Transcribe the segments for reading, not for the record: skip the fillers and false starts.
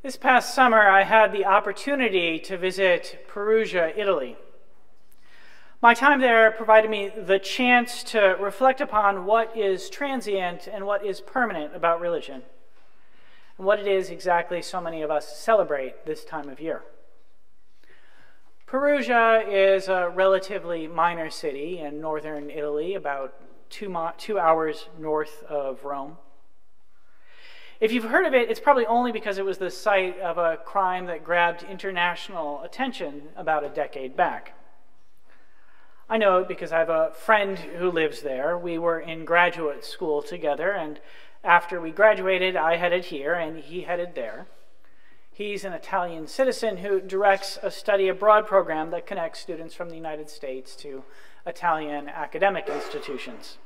This past summer, I had the opportunity to visit Perugia, Italy. My time there provided me the chance to reflect upon what is transient and what is permanent about religion, and what it is exactly so many of us celebrate this time of year. Perugia is a relatively minor city in northern Italy, about 2 hours north of Rome. If you've heard of it, it's probably only because it was the site of a crime that grabbed international attention about a decade back. I know it because I have a friend who lives there. We were in graduate school together, and after we graduated, I headed here and he headed there. He's an Italian citizen who directs a study abroad program that connects students from the United States to Italian academic institutions.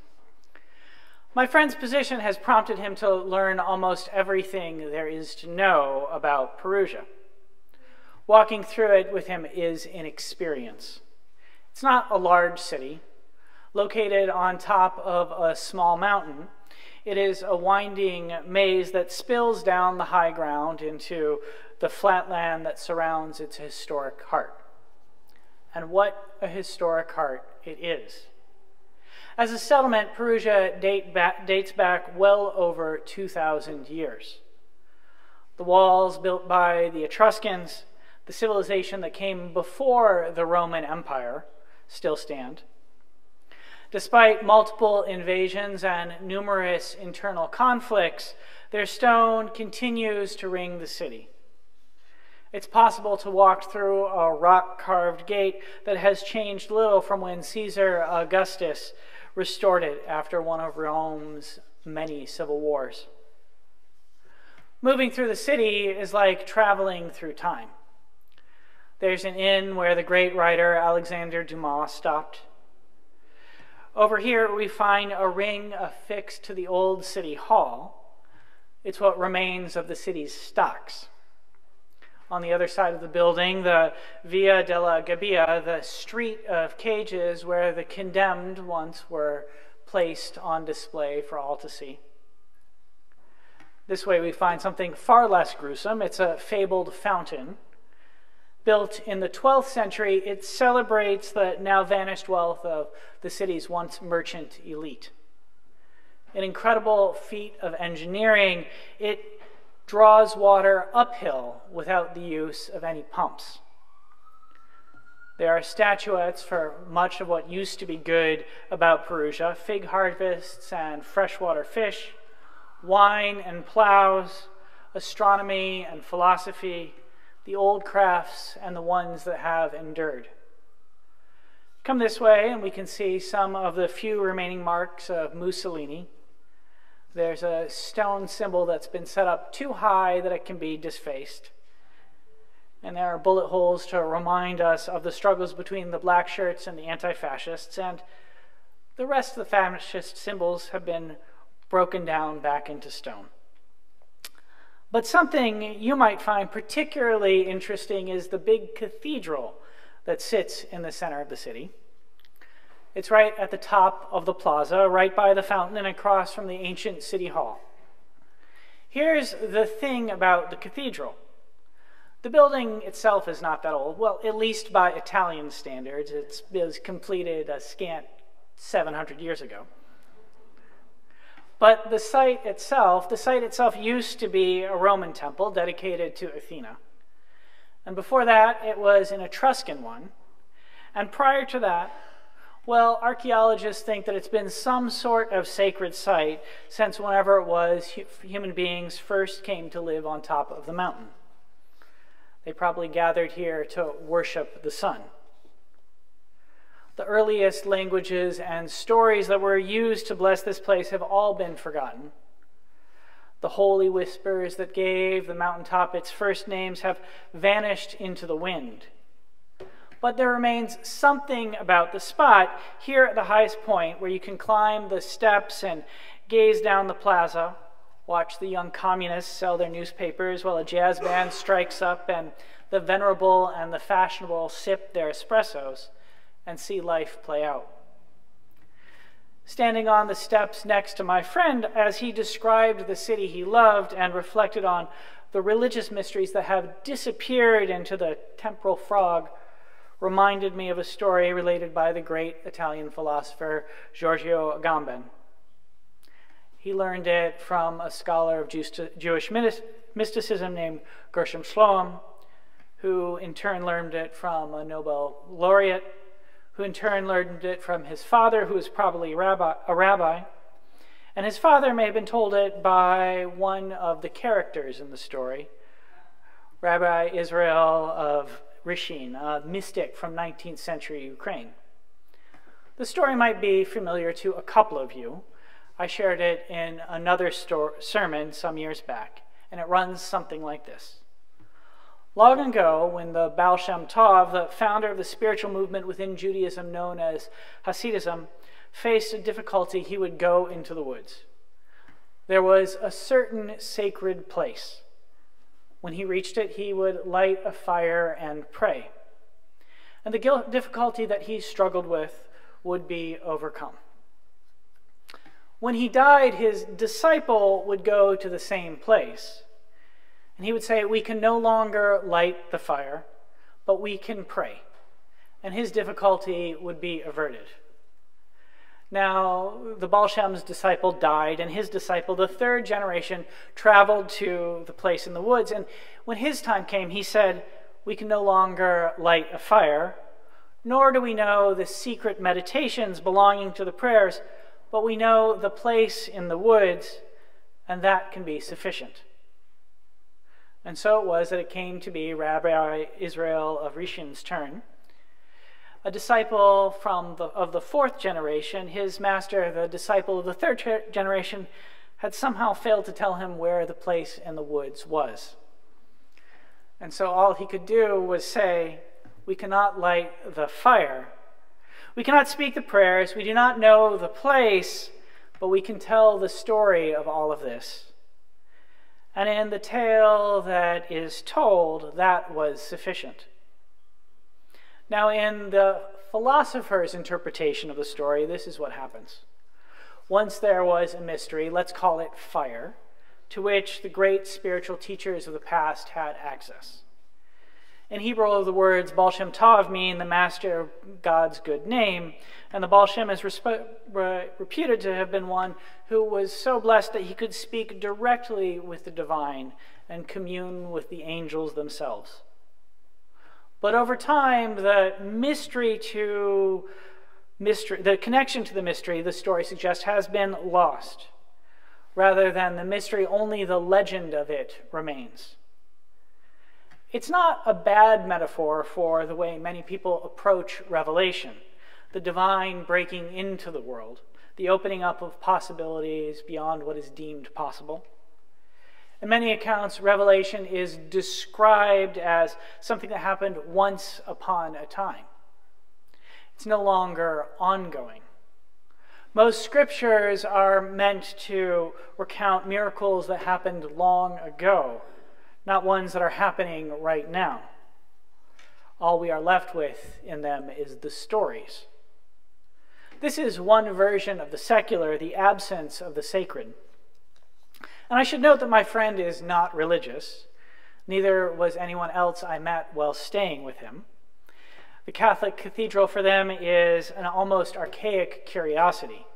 My friend's position has prompted him to learn almost everything there is to know about Perugia. Walking through it with him is an experience. It's not a large city. Located on top of a small mountain, it is a winding maze that spills down the high ground into the flat land that surrounds its historic heart. And what a historic heart it is. As a settlement, Perugia dates back well over 2,000 years. The walls built by the Etruscans, the civilization that came before the Roman Empire, still stand. Despite multiple invasions and numerous internal conflicts, their stone continues to ring the city. It's possible to walk through a rock-carved gate that has changed little from when Caesar Augustus restored it after one of Rome's many civil wars. Moving through the city is like traveling through time. There's an inn where the great writer Alexander Dumas stopped. Over here we find a ring affixed to the old city hall. It's what remains of the city's stocks. On the other side of the building, the Via della Gabbia, the street of cages where the condemned once were placed on display for all to see. This way we find something far less gruesome. It's a fabled fountain. Built in the 12th century, it celebrates the now vanished wealth of the city's once merchant elite. An incredible feat of engineering, it draws water uphill without the use of any pumps. There are statuettes for much of what used to be good about Perugia: fig harvests and freshwater fish, wine and plows, astronomy and philosophy, the old crafts and the ones that have endured. Come this way and we can see some of the few remaining marks of Mussolini. There's a stone symbol that's been set up too high that it can be disfaced. And there are bullet holes to remind us of the struggles between the black shirts and the anti-fascists, and the rest of the fascist symbols have been broken down back into stone. But something you might find particularly interesting is the big cathedral that sits in the center of the city. It's right at the top of the plaza, right by the fountain and across from the ancient city hall. Here's the thing about the cathedral. The building itself is not that old, well, at least by Italian standards. It was completed a scant 700 years ago. But the site itself used to be a Roman temple dedicated to Athena. And before that, it was an Etruscan one. And prior to that, well, archaeologists think that it's been some sort of sacred site since whenever it was human beings first came to live on top of the mountain. They probably gathered here to worship the sun. The earliest languages and stories that were used to bless this place have all been forgotten. The holy whispers that gave the mountaintop its first names have vanished into the wind. But there remains something about the spot here at the highest point where you can climb the steps and gaze down the plaza, watch the young communists sell their newspapers while a jazz band strikes up and the venerable and the fashionable sip their espressos, and see life play out. Standing on the steps next to my friend as he described the city he loved and reflected on the religious mysteries that have disappeared into the temporal frog reminded me of a story related by the great Italian philosopher Giorgio Agamben. He learned it from a scholar of Jewish mysticism named Gershom Scholem, who in turn learned it from a Nobel laureate, who in turn learned it from his father, who was probably a rabbi. And his father may have been told it by one of the characters in the story, Rabbi Israel of Rishon, a mystic from 19th century Ukraine. The story might be familiar to a couple of you. I shared it in another sermon some years back, and it runs something like this. Long ago, when the Baal Shem Tov, the founder of the spiritual movement within Judaism known as Hasidism, faced a difficulty, he would go into the woods. There was a certain sacred place. When he reached it, he would light a fire and pray. And the difficulty that he struggled with would be overcome. When he died, his disciple would go to the same place. And he would say, we can no longer light the fire, but we can pray. And his difficulty would be averted. Now, the Baal Shem's disciple died, and his disciple, the third generation, traveled to the place in the woods. And when his time came, he said, we can no longer light a fire, nor do we know the secret meditations belonging to the prayers, but we know the place in the woods, and that can be sufficient. And so it was that it came to be Rabbi Israel of Rishon's turn. A disciple of the fourth generation, his master, the disciple of the third generation, had somehow failed to tell him where the place in the woods was. And so all he could do was say, we cannot light the fire. We cannot speak the prayers. We do not know the place, but we can tell the story of all of this. And in the tale that is told, that was sufficient. Now, in the philosopher's interpretation of the story, this is what happens. Once there was a mystery, let's call it fire, to which the great spiritual teachers of the past had access. In Hebrew, the words Baal Shem Tov mean the master of God's good name, and the Baal Shem is reputed to have been one who was so blessed that he could speak directly with the divine and commune with the angels themselves. But over time, the connection to the mystery, the story suggests, has been lost. Rather than the mystery, only the legend of it remains. It's not a bad metaphor for the way many people approach revelation, the divine breaking into the world, the opening up of possibilities beyond what is deemed possible. In many accounts, revelation is described as something that happened once upon a time. It's no longer ongoing. Most scriptures are meant to recount miracles that happened long ago, not ones that are happening right now. All we are left with in them is the stories. This is one version of the secular, the absence of the sacred. And I should note that my friend is not religious. Neither was anyone else I met while staying with him. The Catholic cathedral for them is an almost archaic curiosity.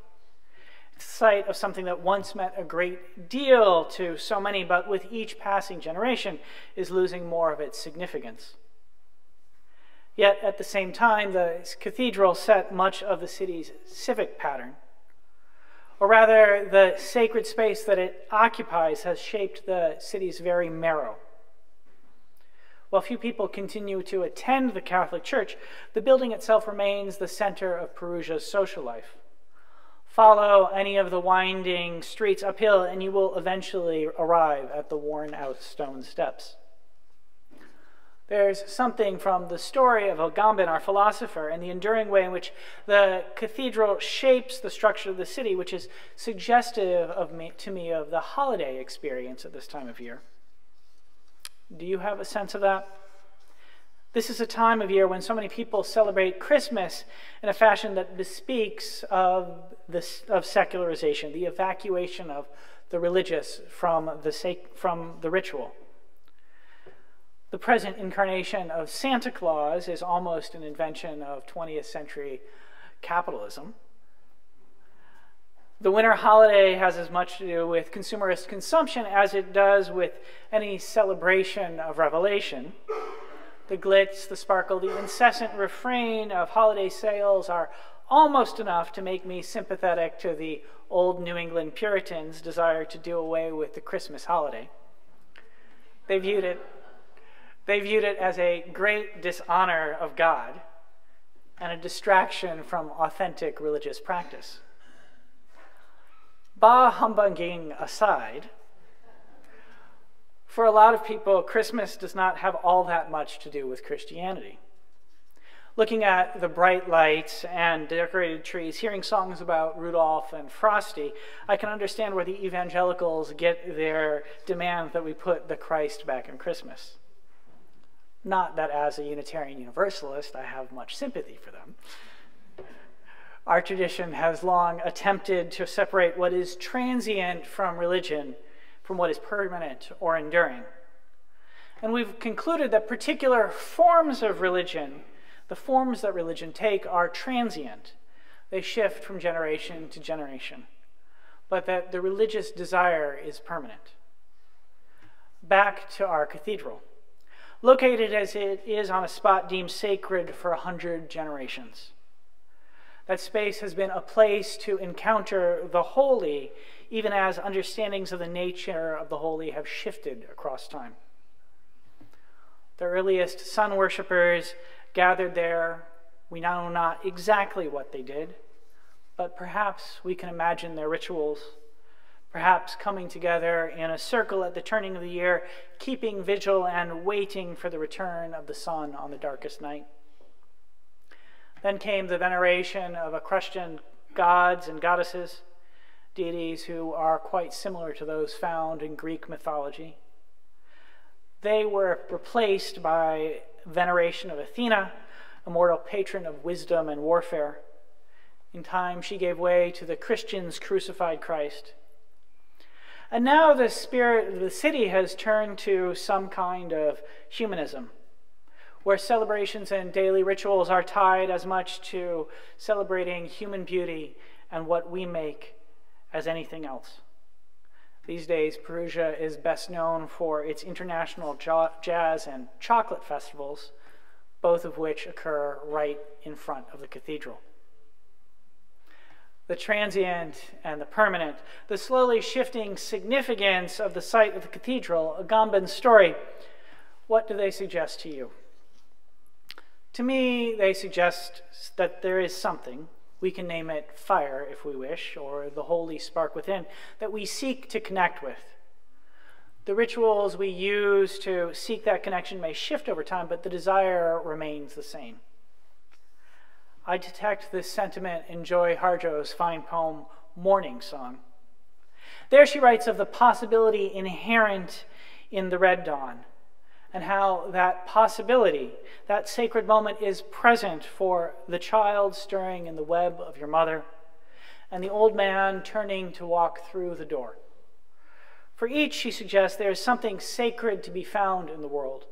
It's the site of something that once meant a great deal to so many, but with each passing generation is losing more of its significance. Yet at the same time, the cathedral set much of the city's civic pattern. Or rather, the sacred space that it occupies has shaped the city's very marrow. While few people continue to attend the Catholic Church, the building itself remains the center of Perugia's social life. Follow any of the winding streets uphill, and you will eventually arrive at the worn-out stone steps. There's something from the story of Agamben, our philosopher, and the enduring way in which the cathedral shapes the structure of the city, which is suggestive to me of the holiday experience at this time of year. Do you have a sense of that? This is a time of year when so many people celebrate Christmas in a fashion that bespeaks of secularization, the evacuation of the religious from the ritual. The present incarnation of Santa Claus is almost an invention of 20th century capitalism. The winter holiday has as much to do with consumerist consumption as it does with any celebration of revelation. The glitz, the sparkle, the incessant refrain of holiday sales are almost enough to make me sympathetic to the old New England Puritans' desire to do away with the Christmas holiday. They viewed it as a great dishonor of God and a distraction from authentic religious practice. Bah humbugging aside, for a lot of people, Christmas does not have all that much to do with Christianity. Looking at the bright lights and decorated trees, hearing songs about Rudolph and Frosty, I can understand where the evangelicals get their demand that we put the Christ back in Christmas. Not that as a Unitarian Universalist, I have much sympathy for them. Our tradition has long attempted to separate what is transient from religion from what is permanent or enduring. And we've concluded that particular forms of religion, the forms that religion take, are transient. They shift from generation to generation, but that the religious desire is permanent. Back to our cathedral. Located as it is on a spot deemed sacred for 100 generations. That space has been a place to encounter the holy, even as understandings of the nature of the holy have shifted across time. The earliest sun worshippers gathered there. We know not exactly what they did, but perhaps we can imagine their rituals, perhaps coming together in a circle at the turning of the year, keeping vigil and waiting for the return of the sun on the darkest night. Then came the veneration of equestrian gods and goddesses, deities who are quite similar to those found in Greek mythology. They were replaced by veneration of Athena, immortal patron of wisdom and warfare. In time, she gave way to the Christians' crucified Christ. And now the spirit of the city has turned to some kind of humanism, where celebrations and daily rituals are tied as much to celebrating human beauty and what we make as anything else. These days, Perugia is best known for its international jazz and chocolate festivals, both of which occur right in front of the cathedral. The transient and the permanent, the slowly shifting significance of the site of the cathedral, Agamben's story, what do they suggest to you? To me, they suggest that there is something, we can name it fire if we wish, or the holy spark within, that we seek to connect with. The rituals we use to seek that connection may shift over time, but the desire remains the same. I detect this sentiment in Joy Harjo's fine poem, Morning Song. There she writes of the possibility inherent in the red dawn, and how that possibility, that sacred moment, is present for the child stirring in the web of your mother, and the old man turning to walk through the door. For each, she suggests, there is something sacred to be found in the world.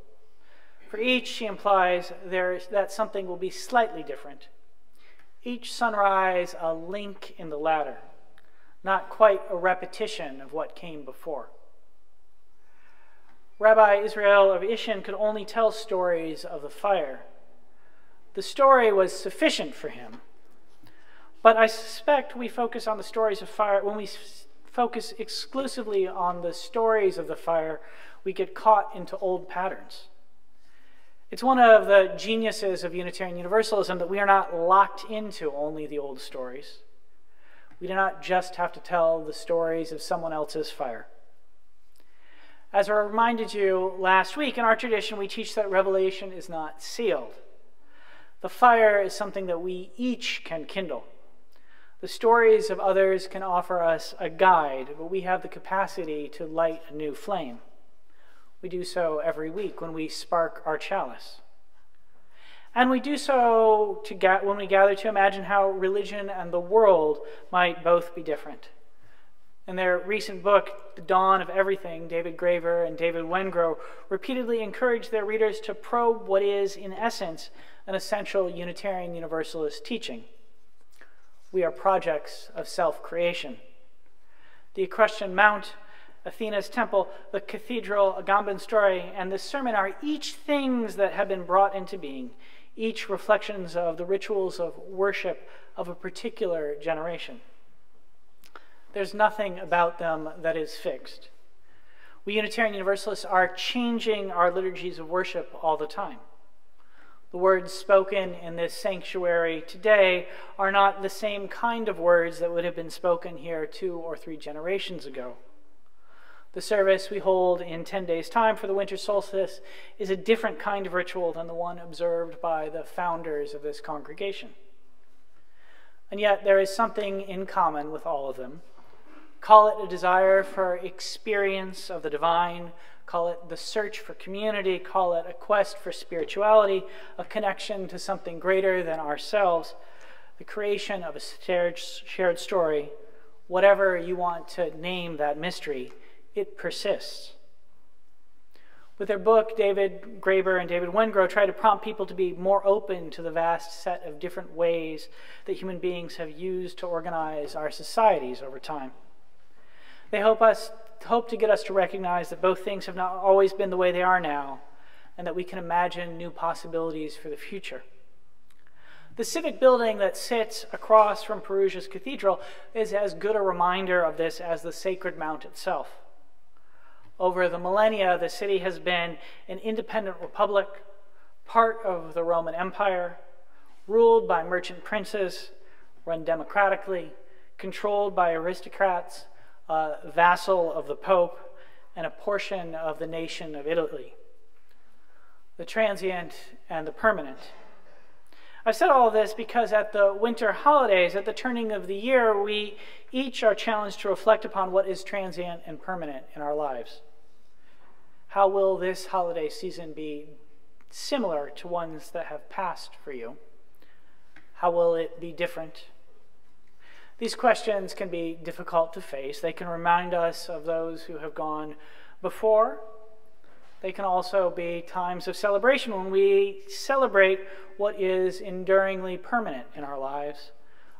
For each, she implies, that something will be slightly different. Each sunrise a link in the ladder, not quite a repetition of what came before. Rabbi Israel of Ishin could only tell stories of the fire. The story was sufficient for him. But I suspect we focus on the stories of fire. When we focus exclusively on the stories of the fire, we get caught into old patterns. It's one of the geniuses of Unitarian Universalism that we are not locked into only the old stories. We do not just have to tell the stories of someone else's fire. As I reminded you last week, in our tradition, we teach that revelation is not sealed. The fire is something that we each can kindle. The stories of others can offer us a guide, but we have the capacity to light a new flame. We do so every week when we spark our chalice. And we do so when we gather to imagine how religion and the world might both be different. In their recent book, The Dawn of Everything, David Graeber and David Wengrow repeatedly encourage their readers to probe what is, in essence, an essential Unitarian Universalist teaching. We are projects of self-creation. The Equestrian Mount, Athena's temple, the cathedral, Agamben's story, and this sermon are each things that have been brought into being, each reflections of the rituals of worship of a particular generation. There's nothing about them that is fixed. We Unitarian Universalists are changing our liturgies of worship all the time. The words spoken in this sanctuary today are not the same kind of words that would have been spoken here 2 or 3 generations ago. The service we hold in 10 days' time for the winter solstice is a different kind of ritual than the one observed by the founders of this congregation. And yet there is something in common with all of them. Call it a desire for experience of the divine, call it the search for community, call it a quest for spirituality, a connection to something greater than ourselves, the creation of a shared story. Whatever you want to name that mystery, it persists. With their book, David Graeber and David Wengrow try to prompt people to be more open to the vast set of different ways that human beings have used to organize our societies over time. They hope to get us to recognize that both things have not always been the way they are now, and that we can imagine new possibilities for the future. The civic building that sits across from Perugia's cathedral is as good a reminder of this as the sacred mount itself. Over the millennia, the city has been an independent republic, part of the Roman Empire, ruled by merchant princes, run democratically, controlled by aristocrats, a vassal of the Pope, and a portion of the nation of Italy. The transient and the permanent. I've said all of this because at the winter holidays, at the turning of the year, we each are challenged to reflect upon what is transient and permanent in our lives. How will this holiday season be similar to ones that have passed for you? How will it be different? These questions can be difficult to face. They can remind us of those who have gone before. They can also be times of celebration when we celebrate what is enduringly permanent in our lives,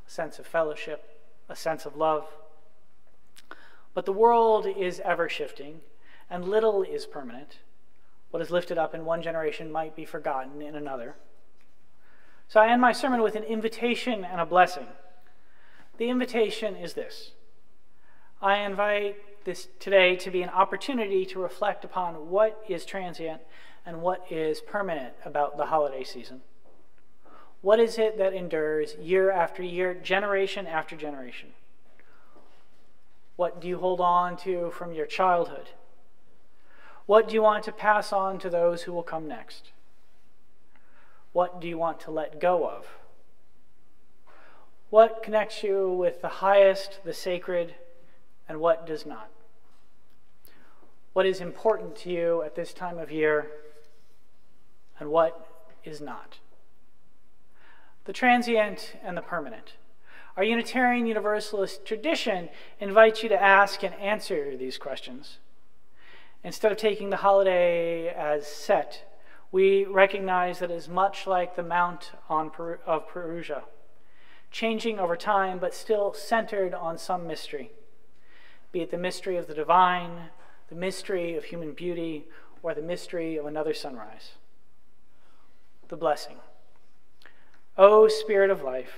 a sense of fellowship, a sense of love. But the world is ever shifting, and little is permanent. What is lifted up in one generation might be forgotten in another. So I end my sermon with an invitation and a blessing. The invitation is this. I invite this today to be an opportunity to reflect upon what is transient and what is permanent about the holiday season. What is it that endures year after year, generation after generation? What do you hold on to from your childhood? What do you want to pass on to those who will come next? What do you want to let go of? What connects you with the highest, the sacred, and what does not? What is important to you at this time of year, and what is not? The transient and the permanent. Our Unitarian Universalist tradition invites you to ask and answer these questions. Instead of taking the holiday as set, we recognize that it is much like the Mount of Perugia, changing over time, but still centered on some mystery, be it the mystery of the divine, the mystery of human beauty, or the mystery of another sunrise. The blessing. O Spirit of life,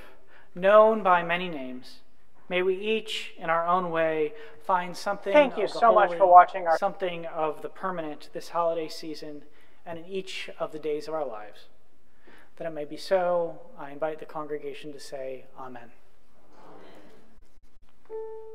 known by many names, may we each, in our own way, find something Thank you of the so much holy, for watching our something of the permanent this holiday season and in each of the days of our lives. That it may be so, I invite the congregation to say Amen. Amen.